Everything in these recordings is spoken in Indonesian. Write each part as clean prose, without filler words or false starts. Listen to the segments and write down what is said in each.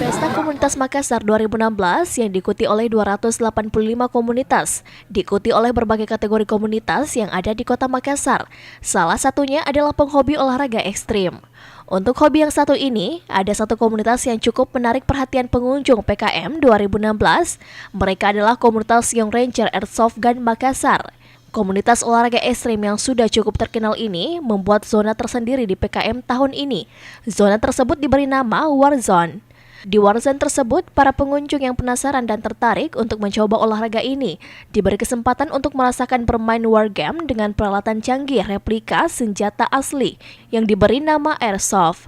Pesta Komunitas Makassar 2016 yang diikuti oleh 285 komunitas, diikuti oleh berbagai kategori komunitas yang ada di Kota Makassar. Salah satunya adalah penghobi olahraga ekstrim. Untuk hobi yang satu ini, ada satu komunitas yang cukup menarik perhatian pengunjung PKM 2016. Mereka adalah komunitas Young Ranger Airsoft Gun Makassar. Komunitas olahraga ekstrim yang sudah cukup terkenal ini membuat zona tersendiri di PKM tahun ini. Zona tersebut diberi nama War Zone. Di War Zone tersebut, para pengunjung yang penasaran dan tertarik untuk mencoba olahraga ini diberi kesempatan untuk merasakan bermain war game dengan peralatan canggih replika senjata asli yang diberi nama Airsoft.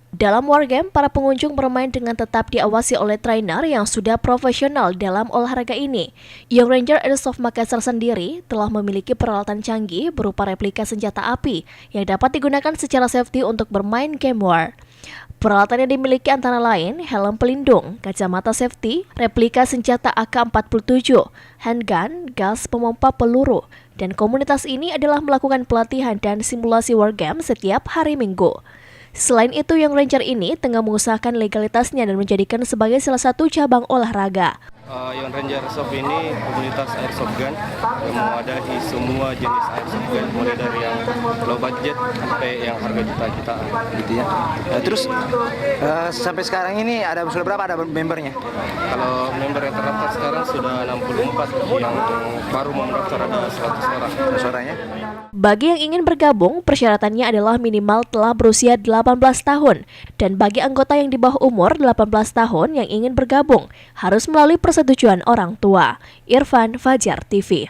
Dalam wargame, para pengunjung bermain dengan tetap diawasi oleh trainer yang sudah profesional dalam olahraga ini. Young Ranger Airsoft Makassar sendiri telah memiliki peralatan canggih berupa replika senjata api yang dapat digunakan secara safety untuk bermain game war. Peralatan yang dimiliki antara lain helm pelindung, kacamata safety, replika senjata AK-47, handgun, gas pemompa peluru, dan komunitas ini adalah melakukan pelatihan dan simulasi wargame setiap hari Minggu. Selain itu, Young Ranger ini tengah mengusahakan legalitasnya dan menjadikan sebagai salah satu cabang olahraga. Young Ranger Airsoft ini komunitas airsoft gun yang mewadahi semua jenis airsoft gun, mulai dari yang low budget sampai yang harga juta-jutaan. Gitu ya. Terus sampai sekarang ini sudah berapa ada membernya? Kalau member yang terdaftar sekarang sudah 64, yang baru mau mendaftar ada 100 orang. Suaranya? Bagi yang ingin bergabung, persyaratannya adalah minimal telah berusia 18 tahun. Dan bagi anggota yang di bawah umur 18 tahun yang ingin bergabung, harus melalui persetujuan orang tua. Irfan, Fajar TV.